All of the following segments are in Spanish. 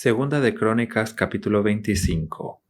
Segunda de Crónicas capítulo 25.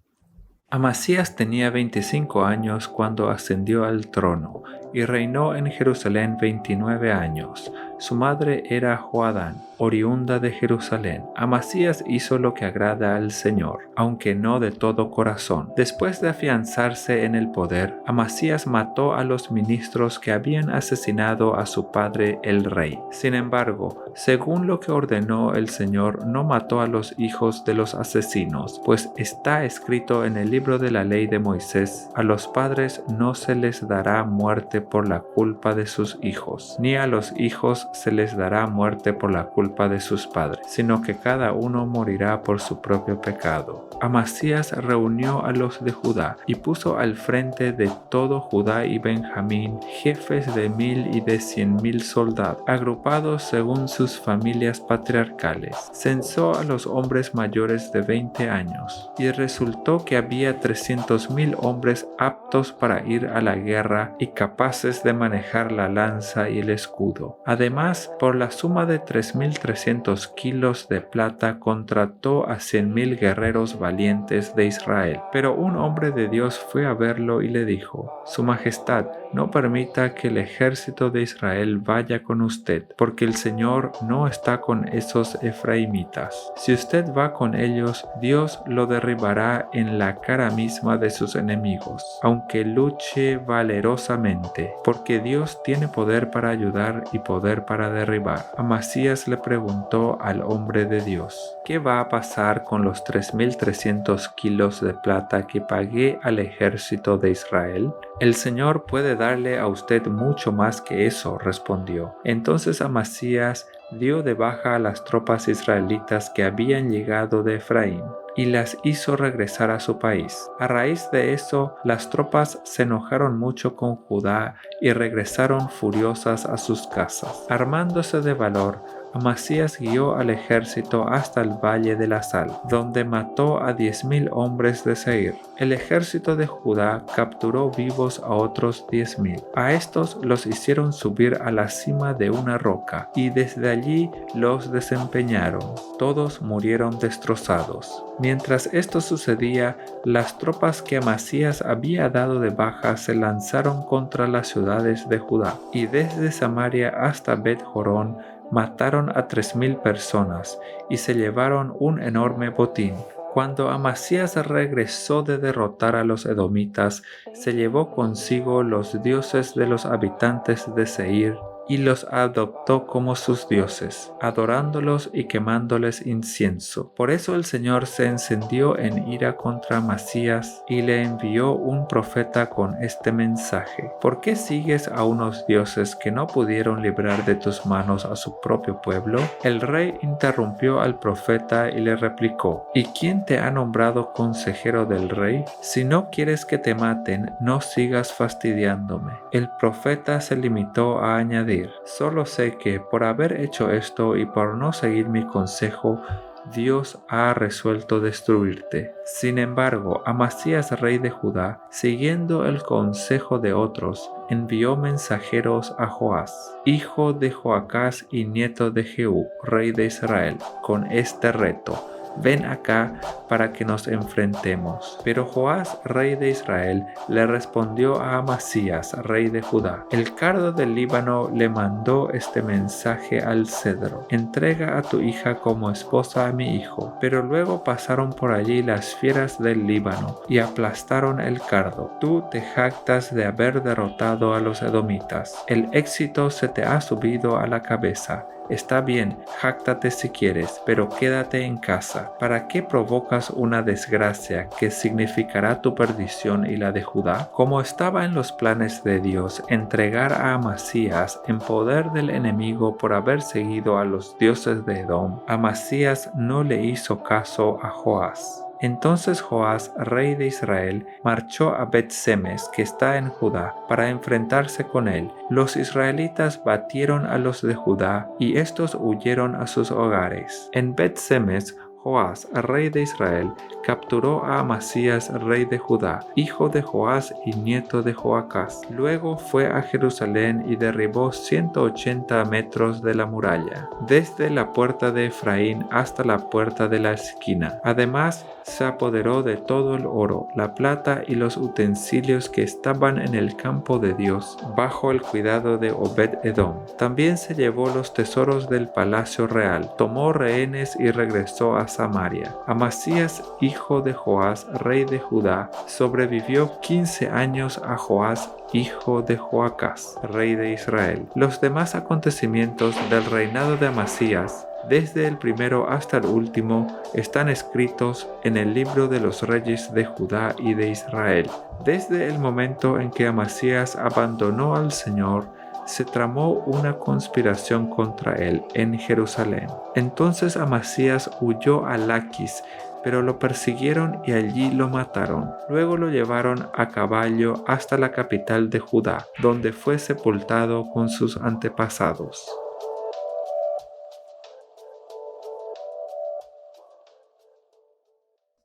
Amasías tenía 25 años cuando ascendió al trono y reinó en Jerusalén 29 años. Su madre era Joadán, oriunda de Jerusalén. Amasías hizo lo que agrada al Señor, aunque no de todo corazón. Después de afianzarse en el poder, Amasías mató a los ministros que habían asesinado a su padre el rey. Sin embargo, según lo que ordenó el Señor, no mató a los hijos de los asesinos, pues está escrito en el libro de la ley de Moisés: a los padres no se les dará muerte por la culpa de sus hijos, ni a los hijos se les dará muerte por la culpa de sus padres, sino que cada uno morirá por su propio pecado. Amasías reunió a los de Judá y puso al frente de todo Judá y Benjamín jefes de 1000 y de 100,000 soldados, agrupados según sus familias patriarcales. Censó a los hombres mayores de 20 años, y resultó que había 300,000 hombres aptos para ir a la guerra y capaces de manejar la lanza y el escudo. Además, por la suma de 3,300 kilos de plata contrató a 100,000 guerreros valientes de Israel. Pero un hombre de Dios fue a verlo y le dijo: Su Majestad, no permita que el ejército de Israel vaya con usted, porque el Señor no está con esos efraimitas. Si usted va con ellos, Dios lo derribará en la cara misma de sus enemigos, aunque luche valerosamente, porque Dios tiene poder para ayudar y poder para derribar. Amasías le preguntó al hombre de Dios: ¿Qué va a pasar con los 3,300 kilos de plata que pagué al ejército de Israel? El Señor puede darle a usted mucho más que eso, respondió. Entonces Amasías dio de baja a las tropas israelitas que habían llegado de Efraín y las hizo regresar a su país. A raíz de eso, las tropas se enojaron mucho con Judá y regresaron furiosas a sus casas. Armándose de valor, Amasías guió al ejército hasta el valle de la Sal, donde mató a 10,000 hombres de Seir. El ejército de Judá capturó vivos a otros 10,000. A estos los hicieron subir a la cima de una roca, y desde allí los desempeñaron. Todos murieron destrozados. Mientras esto sucedía, las tropas que Amasías había dado de baja se lanzaron contra las ciudades de Judá, y desde Samaria hasta Bet-Jorón mataron a 3,000 personas y se llevaron un enorme botín. Cuando Amasías regresó de derrotar a los edomitas, se llevó consigo los dioses de los habitantes de Seir y los adoptó como sus dioses, adorándolos y quemándoles incienso. Por eso el Señor se encendió en ira contra Amasías y le envió un profeta con este mensaje: ¿Por qué sigues a unos dioses que no pudieron librar de tus manos a su propio pueblo? El rey interrumpió al profeta y le replicó: ¿Y quién te ha nombrado consejero del rey? Si no quieres que te maten, no sigas fastidiándome. El profeta se limitó a añadir: Solo sé que por haber hecho esto y por no seguir mi consejo, Dios ha resuelto destruirte. Sin embargo, Amasías, rey de Judá, siguiendo el consejo de otros, envió mensajeros a Joás, hijo de Joacás y nieto de Jehú, rey de Israel, con este reto: Ven acá para que nos enfrentemos. Pero Joás, rey de Israel, le respondió a Amasías, rey de Judá: El cardo del Líbano le mandó este mensaje al cedro: Entrega a tu hija como esposa a mi hijo. Pero luego pasaron por allí las fieras del Líbano y aplastaron el cardo. Tú te jactas de haber derrotado a los edomitas. El éxito se te ha subido a la cabeza. Está bien, jáctate si quieres, pero quédate en casa. ¿Para qué provocas una desgracia que significará tu perdición y la de Judá? Como estaba en los planes de Dios entregar a Amasías en poder del enemigo por haber seguido a los dioses de Edom, Amasías no le hizo caso a Joás. Entonces Joás, rey de Israel, marchó a Bet-Semes, que está en Judá, para enfrentarse con él. Los israelitas batieron a los de Judá y estos huyeron a sus hogares. En Bet-Semes, Joás, rey de Israel, capturó a Amasías, rey de Judá, hijo de Joás y nieto de Joacás. Luego fue a Jerusalén y derribó 180 metros de la muralla, desde la puerta de Efraín hasta la puerta de la esquina. Además, se apoderó de todo el oro, la plata y los utensilios que estaban en el campo de Dios, bajo el cuidado de Obed-Edom. También se llevó los tesoros del palacio real, tomó rehenes y regresó a Samaria. Amasías, hijo de Joás, rey de Judá, sobrevivió 15 años a Joás, hijo de Joacás, rey de Israel. Los demás acontecimientos del reinado de Amasías, desde el primero hasta el último, están escritos en el libro de los reyes de Judá y de Israel. Desde el momento en que Amasías abandonó al Señor, se tramó una conspiración contra él en Jerusalén. Entonces Amasías huyó a Laquis, pero lo persiguieron y allí lo mataron. Luego lo llevaron a caballo hasta la capital de Judá, donde fue sepultado con sus antepasados.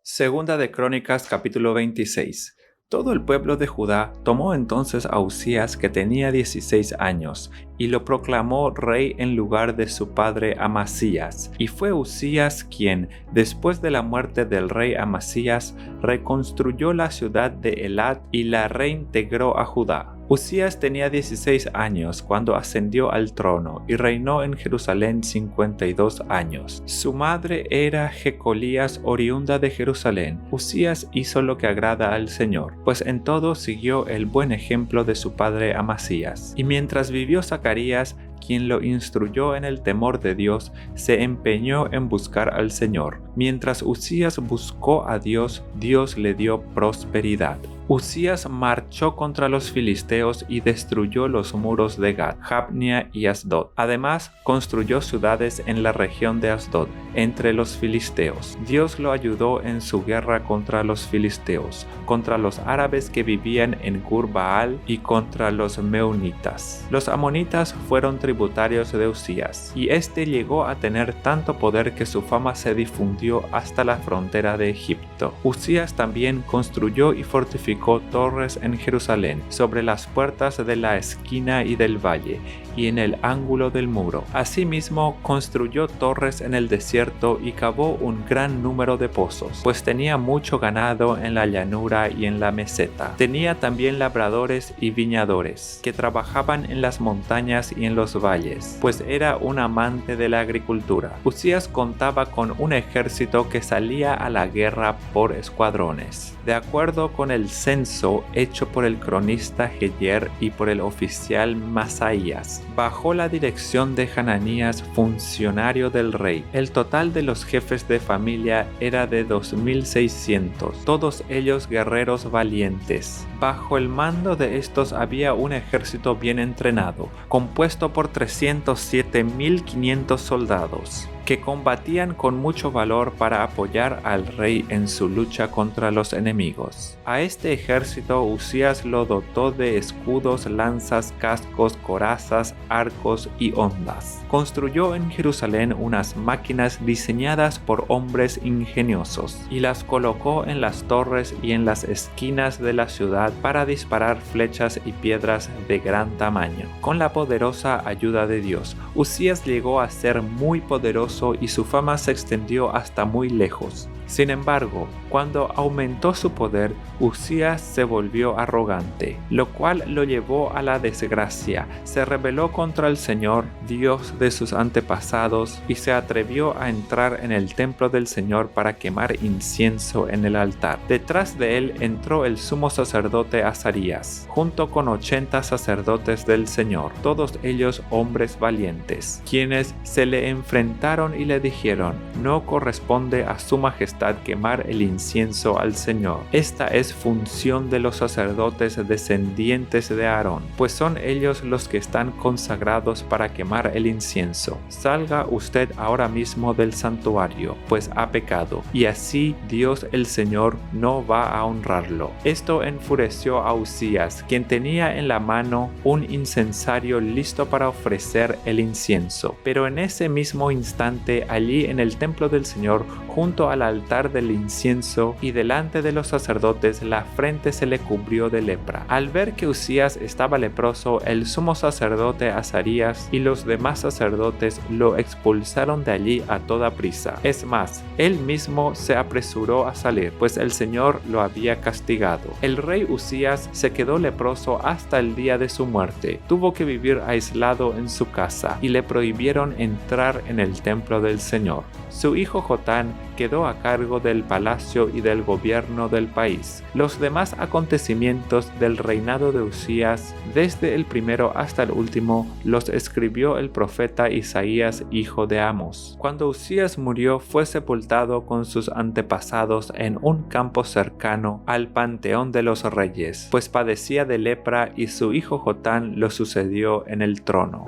Segunda de Crónicas capítulo 26. Todo el pueblo de Judá tomó entonces a Usías, que tenía 16 años, y lo proclamó rey en lugar de su padre Amasías. Y fue Usías quien, después de la muerte del rey Amasías, reconstruyó la ciudad de Elat y la reintegró a Judá. Usías tenía 16 años cuando ascendió al trono y reinó en Jerusalén 52 años. Su madre era Jecolías, oriunda de Jerusalén. Usías hizo lo que agrada al Señor, pues en todo siguió el buen ejemplo de su padre Amasías. Y mientras vivió Zacarías, quien lo instruyó en el temor de Dios, se empeñó en buscar al Señor. Mientras Usías buscó a Dios, Dios le dio prosperidad. Usías marchó contra los filisteos y destruyó los muros de Gat, Jabnia y Asdod. Además, construyó ciudades en la región de Asdod, entre los filisteos. Dios lo ayudó en su guerra contra los filisteos, contra los árabes que vivían en Gur-Baal y contra los meunitas. Los amonitas fueron tributarios de Usías, y este llegó a tener tanto poder que su fama se difundió hasta la frontera de Egipto. Usías también construyó y fortificó torres en Jerusalén, sobre las puertas de la esquina y del valle, y en el ángulo del muro. Asimismo, construyó torres en el desierto y cavó un gran número de pozos, pues tenía mucho ganado en la llanura y en la meseta. Tenía también labradores y viñadores, que trabajaban en las montañas y en los valles, pues era un amante de la agricultura. Usías contaba con un ejército que salía a la guerra por escuadrones. De acuerdo con el censo hecho por el cronista Geyer y por el oficial Masaías, bajo la dirección de Hananías, funcionario del rey, el total de los jefes de familia era de 2.600, todos ellos guerreros valientes. Bajo el mando de estos había un ejército bien entrenado, compuesto por 307.500 soldados, que combatían con mucho valor para apoyar al rey en su lucha contra los enemigos. A este ejército Usías lo dotó de escudos, lanzas, cascos, corazas, arcos y hondas. Construyó en Jerusalén unas máquinas diseñadas por hombres ingeniosos y las colocó en las torres y en las esquinas de la ciudad para disparar flechas y piedras de gran tamaño. Con la poderosa ayuda de Dios, Usías llegó a ser muy poderoso y su fama se extendió hasta muy lejos. Sin embargo, cuando aumentó su poder, Usías se volvió arrogante, lo cual lo llevó a la desgracia. Se rebeló contra el Señor, Dios de sus antepasados, y se atrevió a entrar en el templo del Señor para quemar incienso en el altar. Detrás de él entró el sumo sacerdote Azarías, junto con 80 sacerdotes del Señor, todos ellos hombres valientes, quienes se le enfrentaron y le dijeron: «No corresponde a su majestad potestad quemar el incienso al Señor. Esta es función de los sacerdotes descendientes de Aarón, pues son ellos los que están consagrados para quemar el incienso. Salga usted ahora mismo del santuario, pues ha pecado, y así Dios el Señor no va a honrarlo. Esto enfureció a Uzías, quien tenía en la mano un incensario listo para ofrecer el incienso. Pero en ese mismo instante, allí en el templo del Señor, junto al altar del incienso y delante de los sacerdotes, la frente se le cubrió de lepra. Al ver que Uzías estaba leproso, el sumo sacerdote Azarías y los demás sacerdotes lo expulsaron de allí a toda prisa. Es más, él mismo se apresuró a salir, pues el Señor lo había castigado. El rey Uzías se quedó leproso hasta el día de su muerte. Tuvo que vivir aislado en su casa y le prohibieron entrar en el templo del Señor. Su hijo Jotán quedó a cargo del palacio y del gobierno del país. Los demás acontecimientos del reinado de Uzías, desde el primero hasta el último, los escribió el profeta Isaías, hijo de Amos. Cuando Uzías murió, fue sepultado con sus antepasados en un campo cercano al panteón de los reyes, pues padecía de lepra y su hijo Jotán lo sucedió en el trono.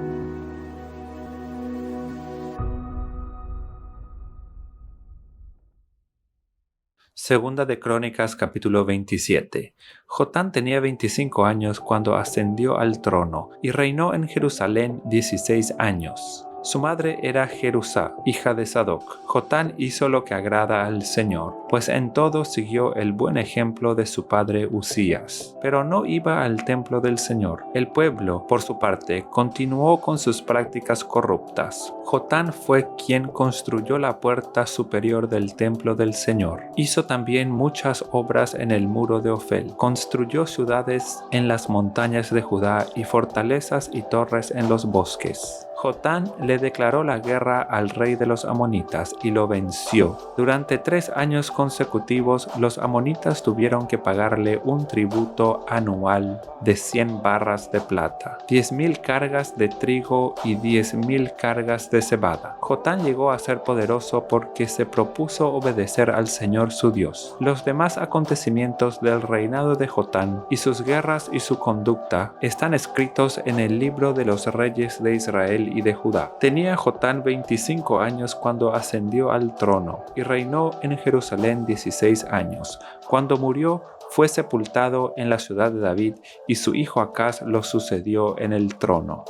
Segunda de Crónicas capítulo 27. Jotán tenía 25 años cuando ascendió al trono y reinó en Jerusalén 16 años. Su madre era Jerusá, hija de Sadoc. Jotán hizo lo que agrada al Señor, pues en todo siguió el buen ejemplo de su padre Uzías. Pero no iba al templo del Señor. El pueblo, por su parte, continuó con sus prácticas corruptas. Jotán fue quien construyó la puerta superior del templo del Señor. Hizo también muchas obras en el muro de Ofel. Construyó ciudades en las montañas de Judá y fortalezas y torres en los bosques. Jotán le declaró la guerra al rey de los amonitas y lo venció. Durante 3 años consecutivos, los amonitas tuvieron que pagarle un tributo anual de 100 barras de plata, 10,000 cargas de trigo y 10,000 cargas de cebada. Jotán llegó a ser poderoso porque se propuso obedecer al Señor su Dios. Los demás acontecimientos del reinado de Jotán y sus guerras y su conducta están escritos en el libro de los reyes de Israel y de Judá. Tenía Jotán 25 años cuando ascendió al trono y reinó en Jerusalén 16 años. Cuando murió, fue sepultado en la ciudad de David y su hijo Acaz lo sucedió en el trono.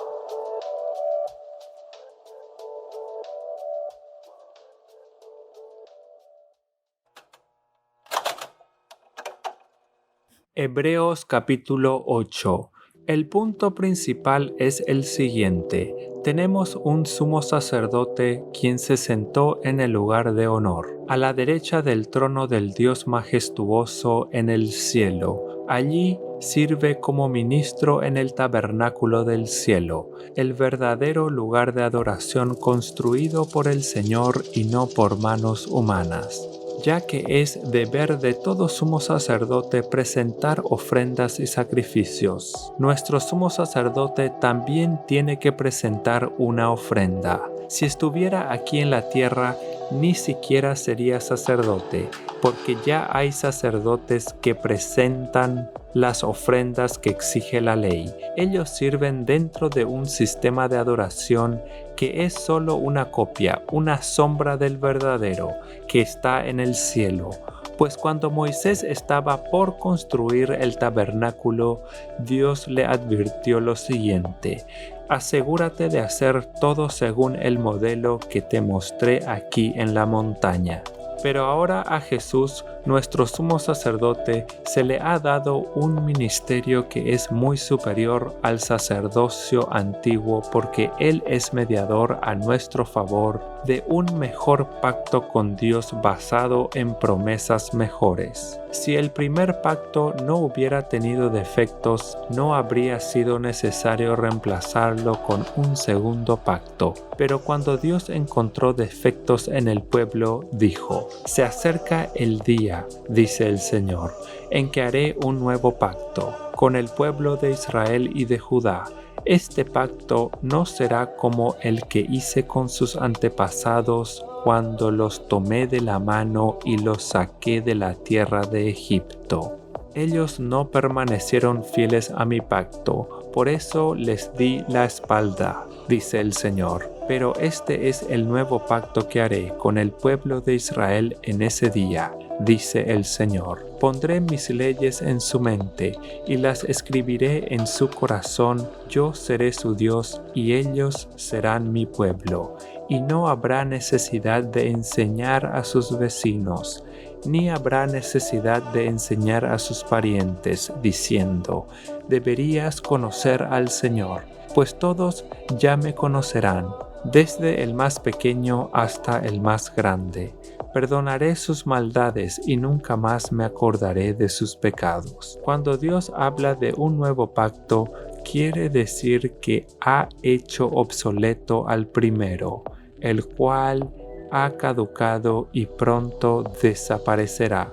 Hebreos capítulo 8. El punto principal es el siguiente. Tenemos un sumo sacerdote quien se sentó en el lugar de honor, a la derecha del trono del Dios majestuoso en el cielo. Allí sirve como ministro en el tabernáculo del cielo, el verdadero lugar de adoración construido por el Señor y no por manos humanas, ya que es deber de todo sumo sacerdote presentar ofrendas y sacrificios. Nuestro sumo sacerdote también tiene que presentar una ofrenda. Si estuviera aquí en la tierra, ni siquiera sería sacerdote, porque ya hay sacerdotes que presentan las ofrendas que exige la ley. Ellos sirven dentro de un sistema de adoración que es solo una copia, una sombra del verdadero, que está en el cielo. Pues cuando Moisés estaba por construir el tabernáculo, Dios le advirtió lo siguiente: asegúrate de hacer todo según el modelo que te mostré aquí en la montaña. Pero ahora a Jesús, nuestro sumo sacerdote, se le ha dado un ministerio que es muy superior al sacerdocio antiguo, porque Él es mediador a nuestro favor de un mejor pacto con Dios basado en promesas mejores. Si el primer pacto no hubiera tenido defectos, no habría sido necesario reemplazarlo con un segundo pacto. Pero cuando Dios encontró defectos en el pueblo, dijo: se acerca el día, dice el Señor, en que haré un nuevo pacto con el pueblo de Israel y de Judá. Este pacto no será como el que hice con sus antepasados cuando los tomé de la mano y los saqué de la tierra de Egipto. Ellos no permanecieron fieles a mi pacto, por eso les di la espalda, dice el Señor. Pero este es el nuevo pacto que haré con el pueblo de Israel en ese día, dice el Señor. Pondré mis leyes en su mente y las escribiré en su corazón. Yo seré su Dios y ellos serán mi pueblo. Y no habrá necesidad de enseñar a sus vecinos, ni habrá necesidad de enseñar a sus parientes, diciendo: deberías conocer al Señor, pues todos ya me conocerán, desde el más pequeño hasta el más grande. Perdonaré sus maldades y nunca más me acordaré de sus pecados. Cuando Dios habla de un nuevo pacto, quiere decir que ha hecho obsoleto al primero, el cual ha caducado y pronto desaparecerá.